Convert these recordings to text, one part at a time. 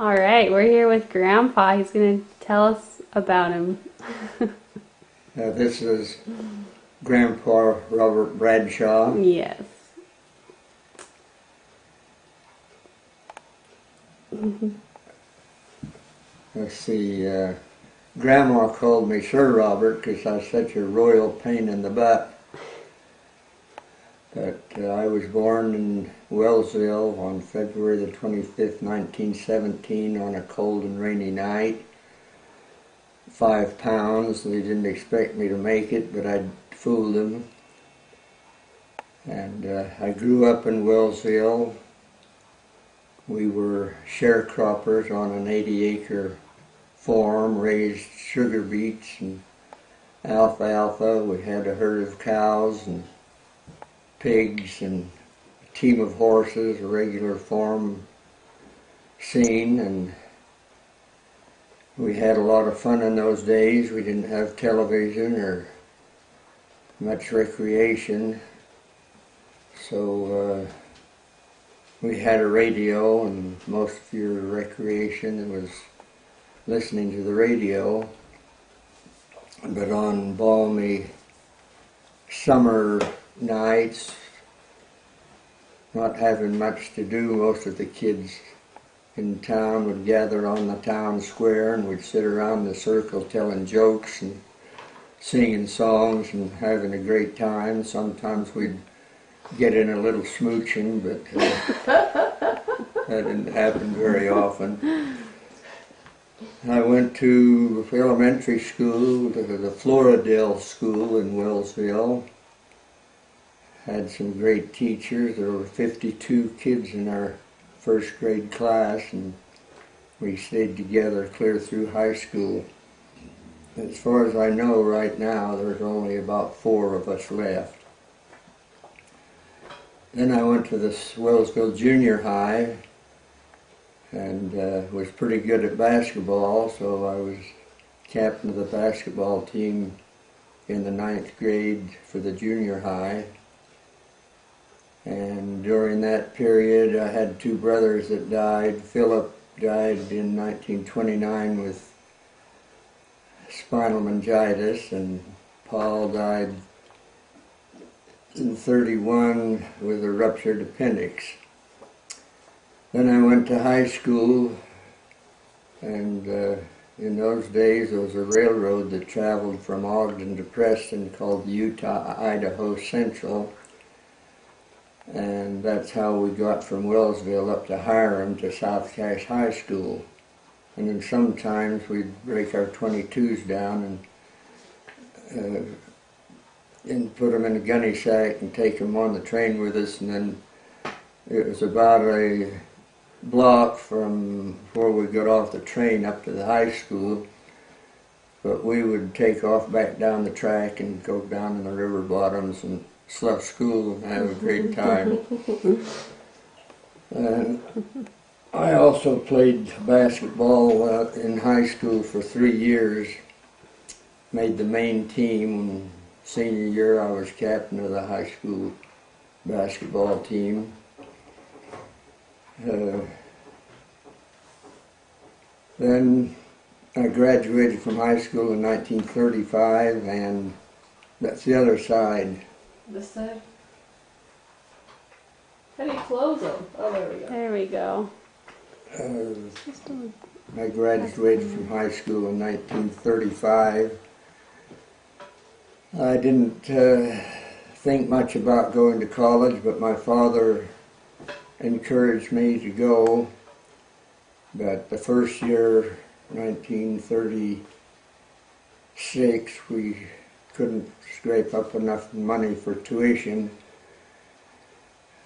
All right, we're here with Grandpa. He's going to tell us about him. This is Grandpa Robert Bradshaw. Yes. Let's see, Grandma called me Sir Robert because I was such a royal pain in the butt. But I was born in Wellsville on February the 25th, 1917 on a cold and rainy night. 5 pounds. They didn't expect me to make it, but I fooled them. And I grew up in Wellsville. We were sharecroppers on an 80-acre farm, raised sugar beets and alfalfa. We had a herd of cows and pigs and a team of horses, a regular farm scene, and we had a lot of fun in those days. We didn't have television or much recreation, so we had a radio, and most of your recreation was listening to the radio. But on balmy summer nights, not having much to do, most of the kids in town would gather on the town square, and we'd sit around the circle telling jokes and singing songs and having a great time. Sometimes we'd get in a little smooching, but that didn't happen very often. I went to elementary school, to the Floridale School in Wellsville. Had some great teachers. There were 52 kids in our first grade class, and we stayed together clear through high school. As far as I know right now, there's only about 4 of us left. Then I went to the Wellsville Junior High and was pretty good at basketball, so I was captain of the basketball team in the 9th grade for the junior high. And during that period, I had 2 brothers that died. Philip died in 1929 with spinal meningitis, and Paul died in 31 with a ruptured appendix. Then I went to high school, and in those days there was a railroad that traveled from Ogden to Preston called the Utah-Idaho Central, and that's how we got from Wellsville up to Hiram to South Cache High School. And then sometimes we'd break our 22s down and put them in a gunny sack and take them on the train with us, and then it was about a block from where we got off the train up to the high school, but we would take off back down the track and go down in the river bottoms and slough school and have a great time. And I also played basketball in high school for 3 years, made the main team. Senior year I was captain of the high school basketball team. Then I graduated from high school in 1935, and that's the other side. This side? How do you close them? Oh, there we go. There we go. I graduated from high school in 1935. I didn't think much about going to college, but my father encouraged me to go. But the first year, 1936, we couldn't scrape up enough money for tuition.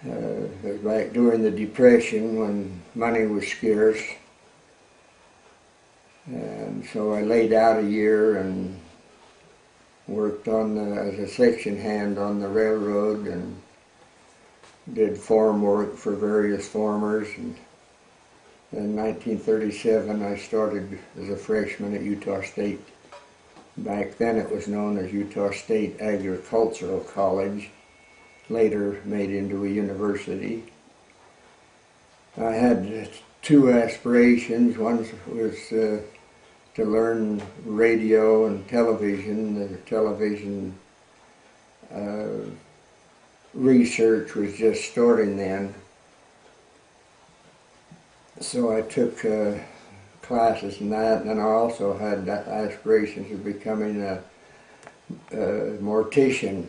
It was back during the Depression when money was scarce. And so I laid out a year and worked as a section hand on the railroad and did farm work for various farmers. And in 1937 I started as a freshman at Utah State. Back then it was known as Utah State Agricultural College, later made into a university. I had two aspirations. One was to learn radio and television. The television research was just starting then. So I took classes in that, and then I also had aspirations of becoming a mortician.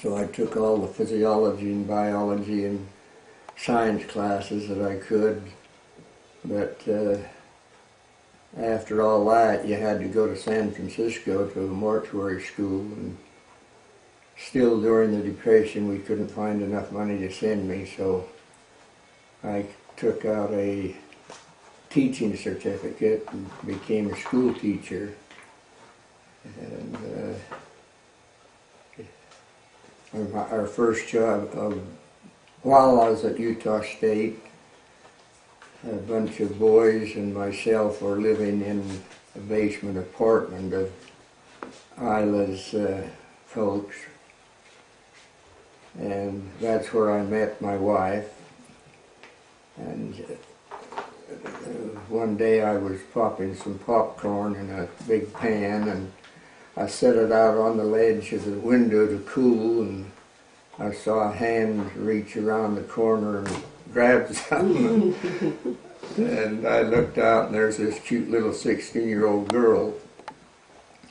So I took all the physiology and biology and science classes that I could. But after all that, you had to go to San Francisco to a mortuary school, and still during the Depression we couldn't find enough money to send me, so I took out a teaching certificate and became a school teacher. And our first job, while I was at Utah State, a bunch of boys and myself were living in a basement apartment of Isla's folks, and that's where I met my wife. And one day I was popping some popcorn in a big pan, and I set it out on the ledge of the window to cool, and I saw a hand reach around the corner and grab something. And I looked out, and there's this cute little 16-year-old girl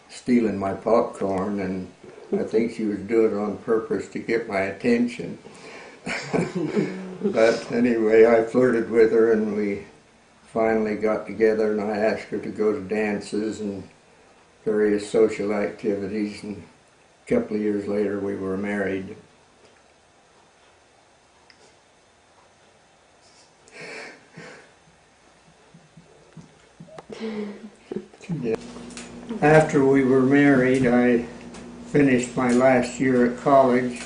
stealing my popcorn, and I think she was doing it on purpose to get my attention. But anyway, I flirted with her, and we finally got together, and I asked her to go to dances and various social activities, and a couple of years later we were married. Yeah. After we were married, I finished my last year at college,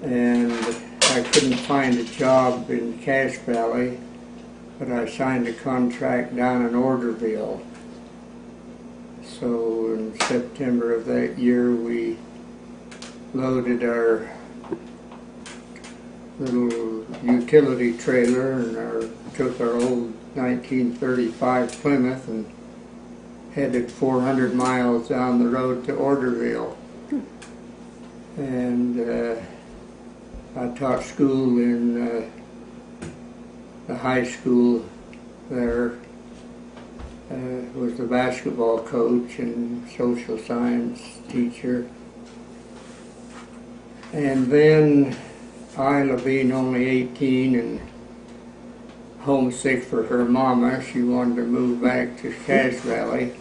and I couldn't find a job in Cache Valley, but I signed a contract down in Orderville. So in September of that year, we loaded our little utility trailer and took our old 1935 Plymouth and headed 400 miles down the road to Orderville. And I taught school in the high school there. Was the basketball coach and social science teacher. And then Isla, being only 18 and homesick for her mama, she wanted to move back to Cache Valley.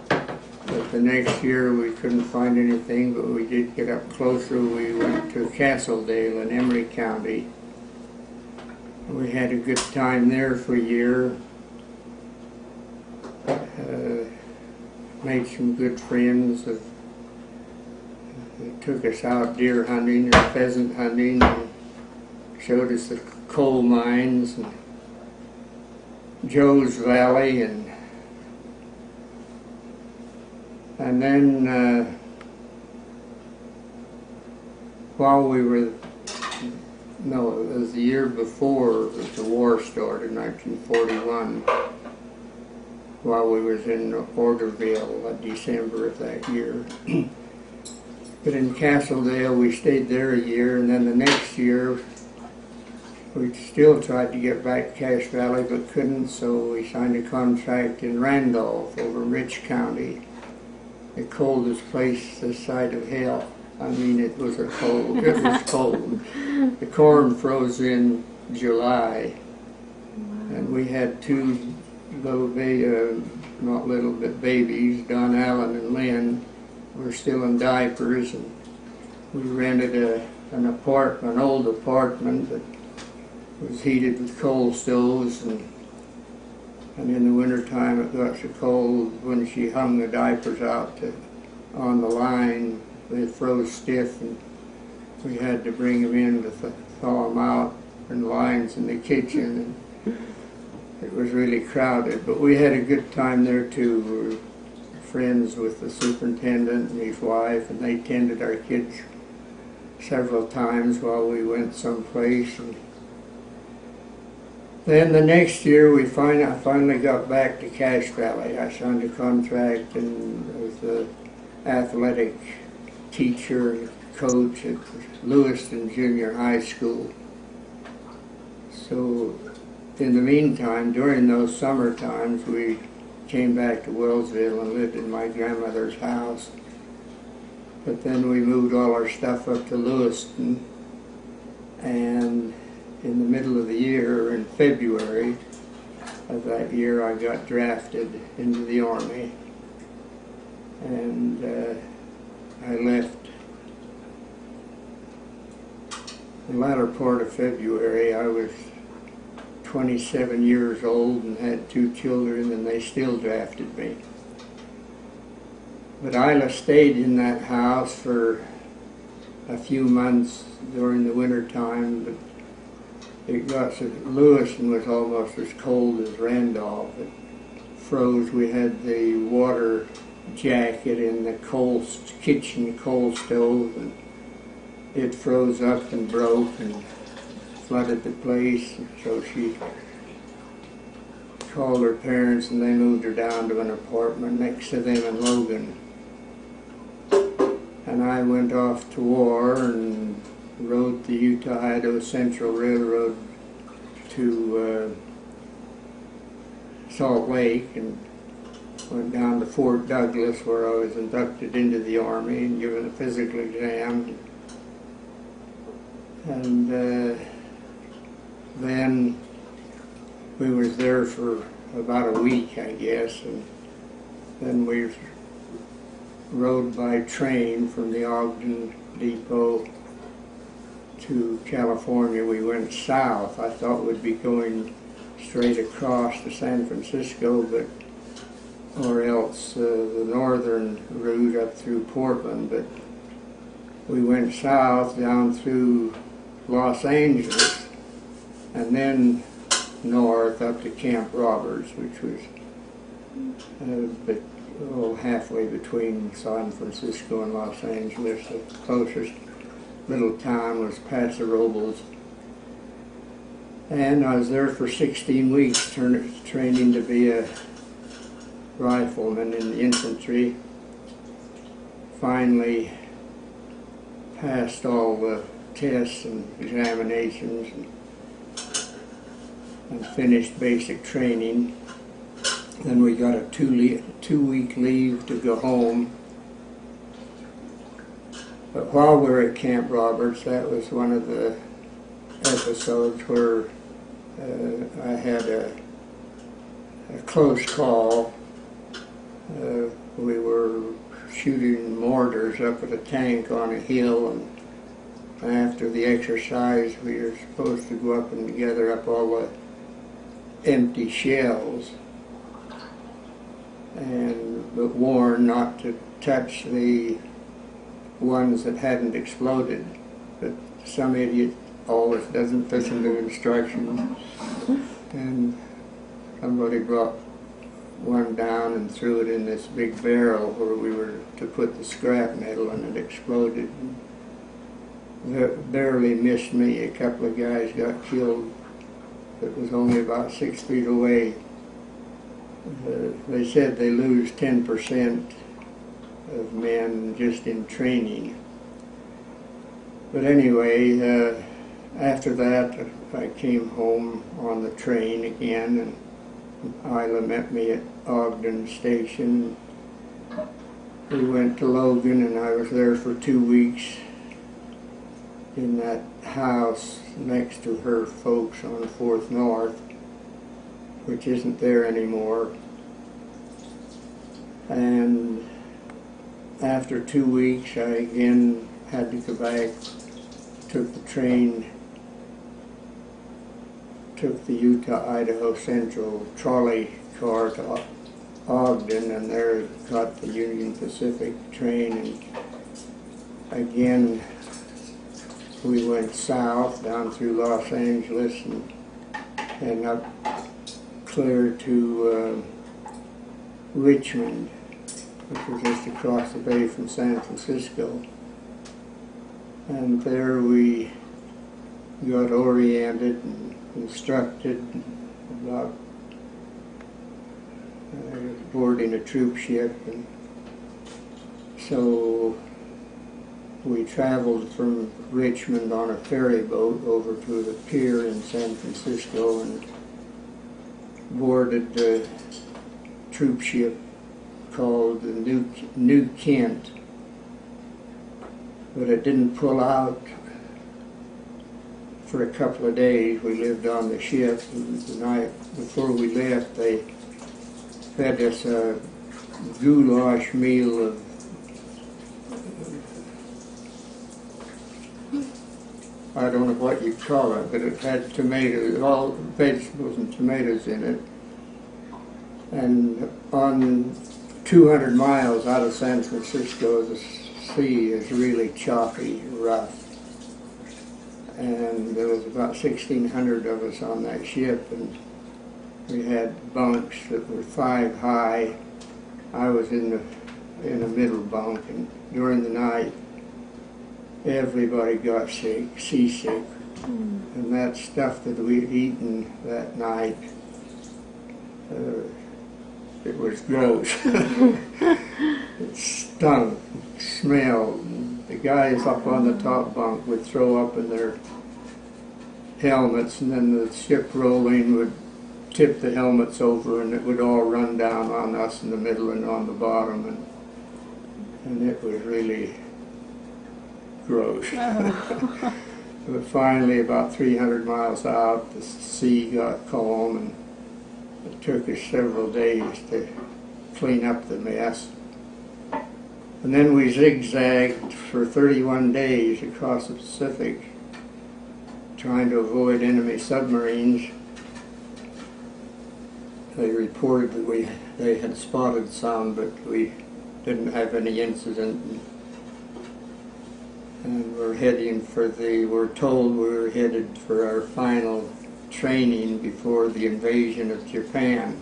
But the next year we couldn't find anything, but we did get up closer. We went to Castledale in Emery County. We had a good time there for a year. Made some good friends. They took us out deer hunting or pheasant hunting, and showed us the coal mines and Joe's Valley, and then while we were, no, it was the year before the war started, 1941. While we was in Orderville, December of that year. But in Castledale, we stayed there a year, and then the next year, we still tried to get back to Cache Valley, but couldn't, so we signed a contract in Randolph over Rich County, the coldest place this side of hell. I mean, it was cold. It was cold. The corn froze in July, and we had two little not little, but babies, Don Allen and Lynn, were still in diapers, and we rented an old apartment that was heated with coal stoves, and in the wintertime it got so cold when she hung the diapers out on the line, they froze stiff, and we had to bring them in to thaw them out in lines in the kitchen. And it was really crowded, but we had a good time there too. We were friends with the superintendent and his wife, and they tended our kids several times while we went someplace. And Then the next year I finally got back to Cache Valley. I signed a contract and was an athletic teacher, coach at Lewiston Junior High School. So in the meantime, during those summer times, we came back to Wellsville and lived in my grandmother's house. But then we moved all our stuff up to Lewiston, and in the middle of the year, in February of that year, I got drafted into the Army, and I left the latter part of February. I was 27 years old and had 2 children, and they still drafted me. But Isla stayed in that house for a few months during the winter time, but it got so Lewiston was almost as cold as Randolph. It froze. We had the water jacket in the kitchen coal stove, and it froze up and broke and flooded the place. So she called her parents, and they moved her down to an apartment next to them in Logan. And I went off to war and rode the Utah-Idaho Central Railroad to Salt Lake and went down to Fort Douglas, where I was inducted into the Army and given a physical exam. And then we was there for about a week, I guess, and then we rode by train from the Ogden Depot to California. We went south. I thought we'd be going straight across to San Francisco, or else the northern route up through Portland, but we went south down through Los Angeles and then north up to Camp Roberts, which was halfway between San Francisco and Los Angeles. The closest little town was Paso Robles. And I was there for 16 weeks training to be a rifleman in the infantry. Finally passed all the tests and examinations and finished basic training. Then we got a 2-week leave to go home. But while we were at Camp Roberts, that was one of the episodes where I had a close call. We were shooting mortars up at a tank on a hill, and after the exercise we were supposed to go up and gather up all the empty shells, but warned not to touch the ones that hadn't exploded. But some idiot always doesn't listen to instructions, and somebody brought one down and threw it in this big barrel where we were to put the scrap metal, and it exploded. It barely missed me. A couple of guys got killed. It was only about 6 feet away. They said they lose 10% of men just in training. But anyway, after that I came home on the train again, and Isla met me at Ogden Station. We went to Logan, and I was there for 2 weeks in that house next to her folks on 4th North, which isn't there anymore. And after 2 weeks, I again had to go back, took the train, took the Utah-Idaho Central trolley car to Ogden, and there got the Union Pacific train, and again we went south down through Los Angeles and up clear to Richmond, which was just across the bay from San Francisco. And there we got oriented and instructed about boarding a troop ship, and so we traveled from Richmond on a ferry boat over to the pier in San Francisco and boarded the troop ship called the New Kent, but it didn't pull out for a couple of days. We lived on the ship, and the night before we left they fed us a goulash meal of I don't know what you call it, but it had tomatoes, all vegetables and tomatoes in it. And on 200 miles out of San Francisco, the sea is really choppy, rough. And there was about 1,600 of us on that ship, and we had bunks that were 5 high. I was in the middle bunk, and during the night, everybody got sick, seasick, and that stuff that we'd eaten that night, it was gross. It stunk, smelled. The guys up on the top bunk would throw up in their helmets, and then the ship rolling would tip the helmets over, and it would all run down on us in the middle and on the bottom, and it was really gross. But finally, about 300 miles out, the sea got calm, and it took us several days to clean up the mess. And then we zigzagged for 31 days across the Pacific, trying to avoid enemy submarines. They reported that they had spotted some, but we didn't have any incident. And we're told we were headed for our final training before the invasion of Japan.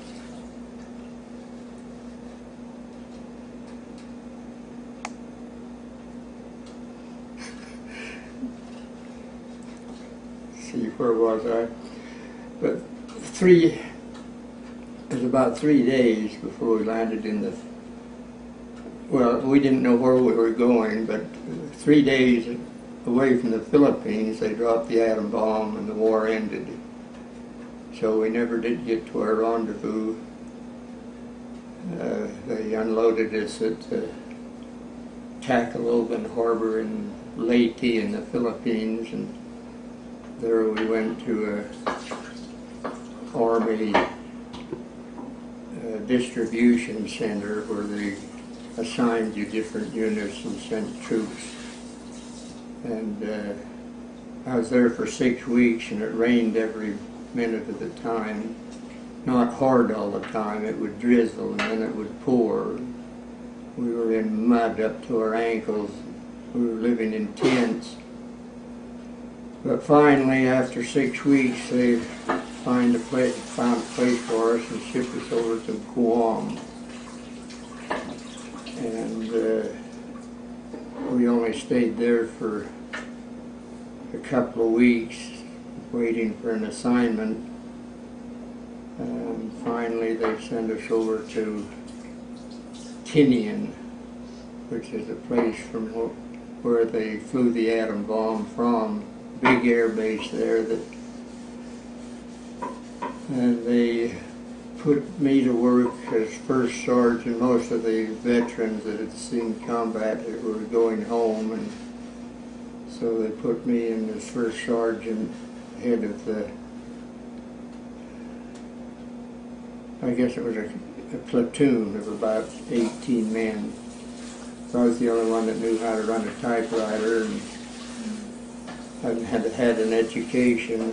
See, where was I? But it was about 3 days before we landed in the, well, we didn't know where we were going, but 3 days away from the Philippines, they dropped the atom bomb and the war ended. So we never did get to our rendezvous. They unloaded us at Tacloban Harbor in Leyte in the Philippines, and there we went to a Army distribution center where they assigned you different units and sent troops. And I was there for 6 weeks, and it rained every minute of the time. Not hard all the time, it would drizzle and then it would pour. We were in mud up to our ankles. We were living in tents. But finally, after 6 weeks, they found a place for us and shipped us over to Guam. And we only stayed there for a couple of weeks, waiting for an assignment. And finally, they sent us over to Tinian, which is a place from where they flew the atom bomb from. Big air base there, and they put me to work as first sergeant. Most of the veterans that had seen combat that were going home, and so they put me in as first sergeant, head of the, I guess it was a platoon of about 18 men. I was the only one that knew how to run a typewriter and hadn't had an education.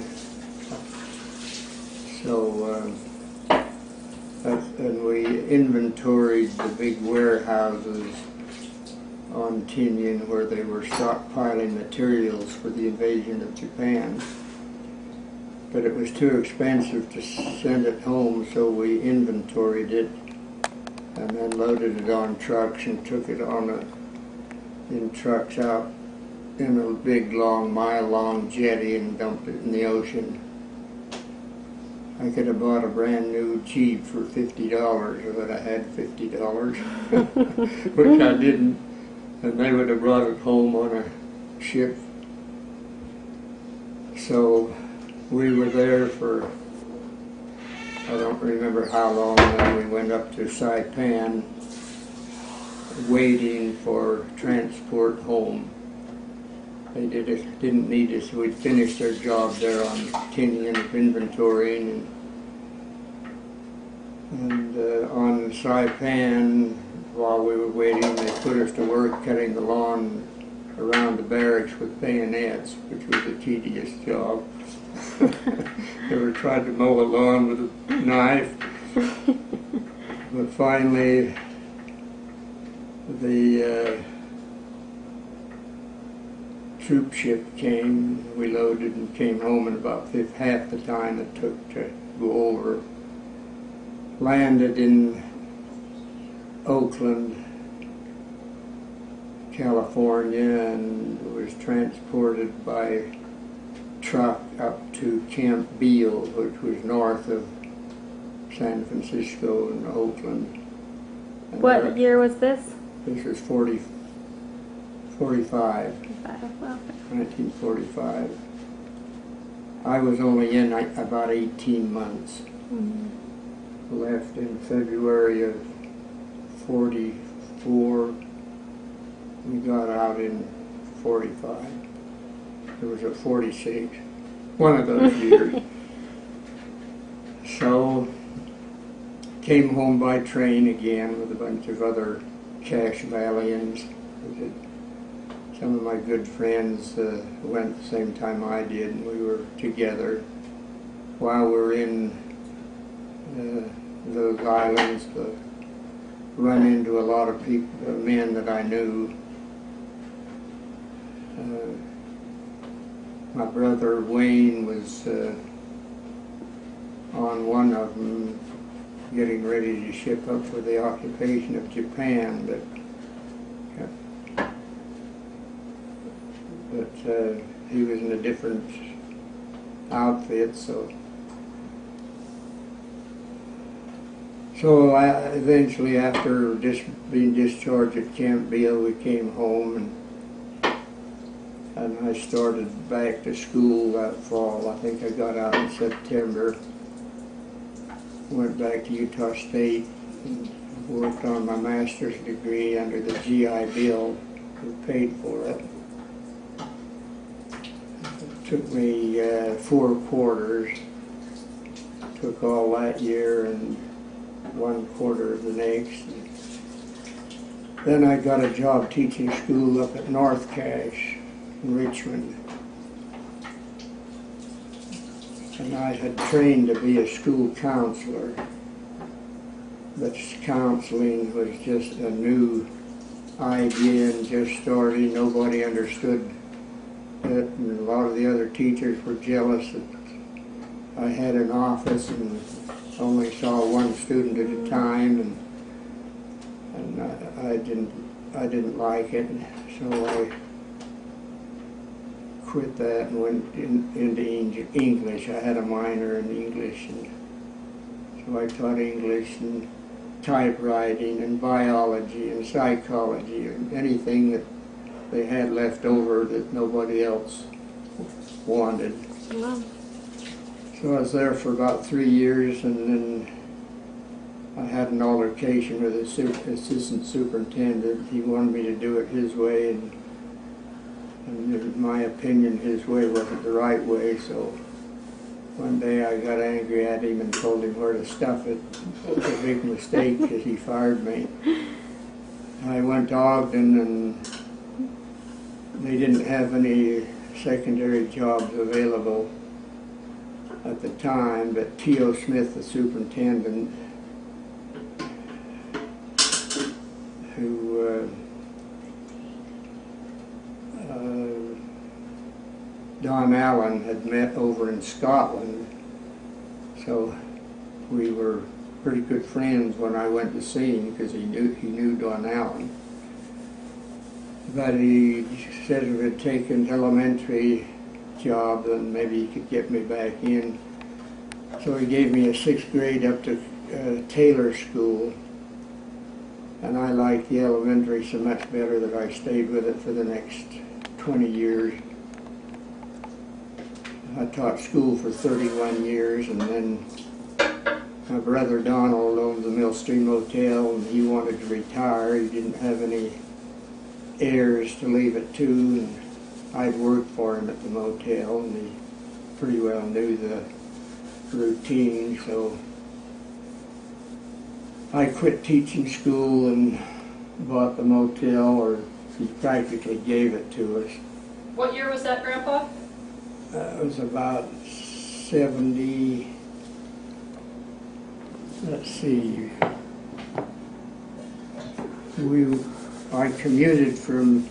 So, and we inventoried the big warehouses on Tinian where they were stockpiling materials for the invasion of Japan. But it was too expensive to send it home, so we inventoried it and then loaded it on trucks and took it in trucks out in a big, long, mile-long jetty and dumped it in the ocean. I could have bought a brand new Jeep for $50 if I had $50, which I didn't, and they would have brought it home on a ship. So we were there for, I don't remember how long, then we went up to Saipan waiting for transport home. They didn't need us. We'd finished our job there on 10 years of inventorying, and on Saipan, while we were waiting, they put us to work cutting the lawn around the barracks with bayonets, which was a tedious job. They were trying to mow a lawn with a knife, but finally the troop ship came. We loaded and came home in about half the time it took to go over. Landed in Oakland, California, and was transported by truck up to Camp Beale, which was north of San Francisco and Oakland. And What year was this? This was 45. 1945. I was only in about 18 months. Mm-hmm. Left in February of 44. We got out in 45. It was a 46. One of those years. So, came home by train again with a bunch of other Cache Valleyans. Some of my good friends went the same time I did, and we were together. While we were in those islands, run into a lot of people, men that I knew. My brother Wayne was on one of them, getting ready to ship up for the occupation of Japan, but he was in a different outfit, so eventually, after being discharged at Camp Beale, we came home, and I started back to school that fall. I think I got out in September. Went back to Utah State and worked on my master's degree under the GI Bill. We paid for it. It took me 4 quarters. Took all that year and 1 quarter of the next. Then I got a job teaching school up at North Cache in Richmond. And I had trained to be a school counselor, but counseling was just a new idea and just starting. Nobody understood it, and a lot of the other teachers were jealous that I had an office and only saw one student at a time, and I didn't like it, so I quit that and went into English. I had a minor in English, and so I taught English and typewriting and biology and psychology and anything that they had left over that nobody else wanted. Wow. So I was there for about 3 years, and then I had an altercation with the assistant superintendent. He wanted me to do it his way, and in my opinion, his way wasn't the right way, so one day I got angry at him and told him where to stuff it. It was a big mistake because he fired me. I went to Ogden, and they didn't have any secondary jobs available at the time, but T.O. Smith, the superintendent, who Don Allen had met over in Scotland, so we were pretty good friends when I went to see him because he knew Don Allen. But he said if it had taken elementary job, then maybe he could get me back in. So he gave me a 6th grade up to Taylor School. And I liked the elementary so much better that I stayed with it for the next 20 years. I taught school for 31 years, and then my brother Donald owned the Millstream Motel, and he wanted to retire. He didn't have any heirs to leave it to, and I'd worked for him at the motel, and he pretty well knew the routine, so I quit teaching school and bought the motel, or he practically gave it to us. What year was that, Grandpa? It was about 70, let's see, I commuted from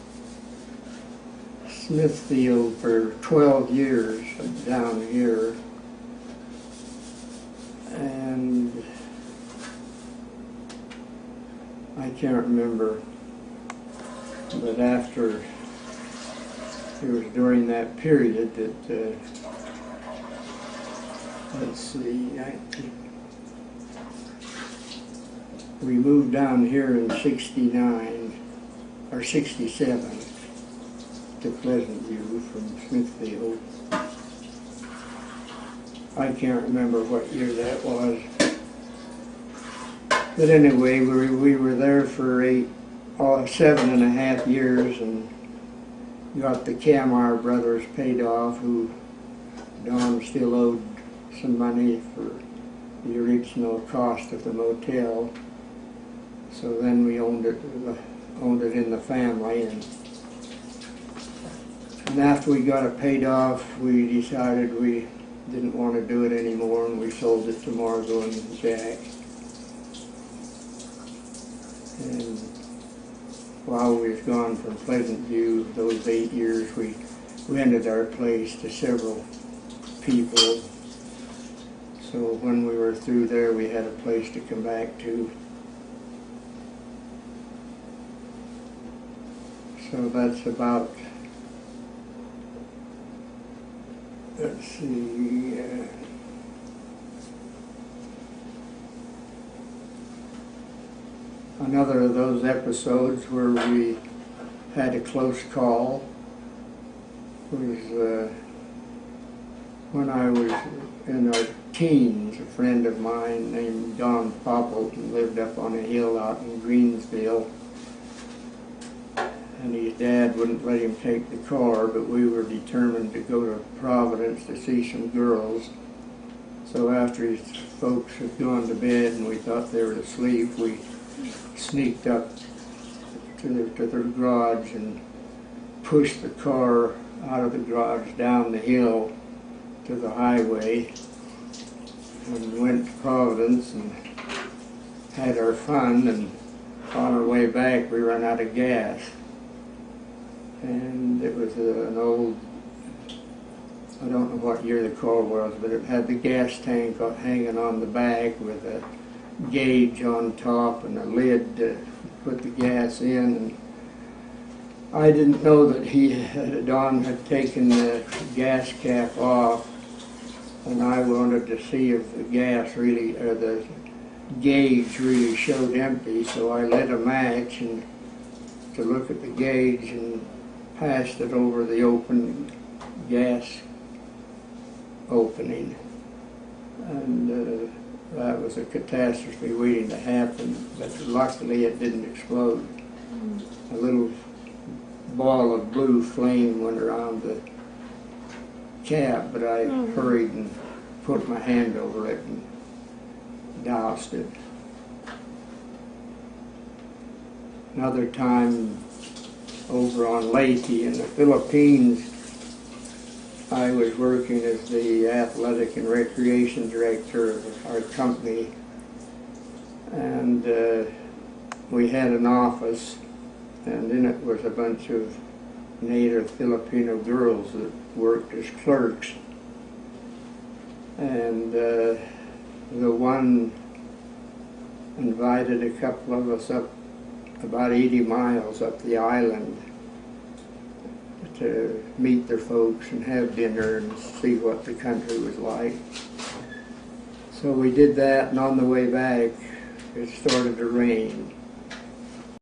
Smithfield for 12 years down here, and I can't remember, but after, it was during that period that, let's see, we moved down here in 69, or 67, to Pleasant View from Smithfield. I can't remember what year that was. But anyway, we were there for 7.5 years, and got the Camar brothers paid off, who Don still owed some money for the original cost of the motel. So then we owned it in the family, and after we got it paid off, we decided we didn't want to do it anymore, and we sold it to Margot and Jack. And while we was gone from Pleasant View, those 8 years, we rented our place to several people. So when we were through there, we had a place to come back to. So that's about, let's see, another of those episodes where we had a close call was when I was in our teens. A friend of mine named Don Poppleton lived up on a hill out in Greensville, and his dad wouldn't let him take the car, but we were determined to go to Providence to see some girls. So after his folks had gone to bed and we thought they were asleep, we sneaked up to their garage and pushed the car out of the garage down the hill to the highway, and went to Providence and had our fun, and on our way back we ran out of gas. And it was an old, I don't know what year the car was, but it had the gas tank hanging on the back with a gauge on top and a lid to put the gas in. And I didn't know that Don had taken the gas cap off, and I wanted to see if the gas really, or the gauge really showed empty, so I lit a match and to look at the gauge and passed it over the open gas opening. And that was a catastrophe waiting to happen, but luckily it didn't explode. A little ball of blue flame went around the cap, but I hurried and put my hand over it and doused it. Another time over on Leyte in the Philippines, I was working as the athletic and recreation director of our company, and we had an office, and in it was a bunch of native Filipino girls that worked as clerks. And the one invited a couple of us up about 80 miles up the island to meet their folks and have dinner and see what the country was like. So we did that, and on the way back, it started to rain.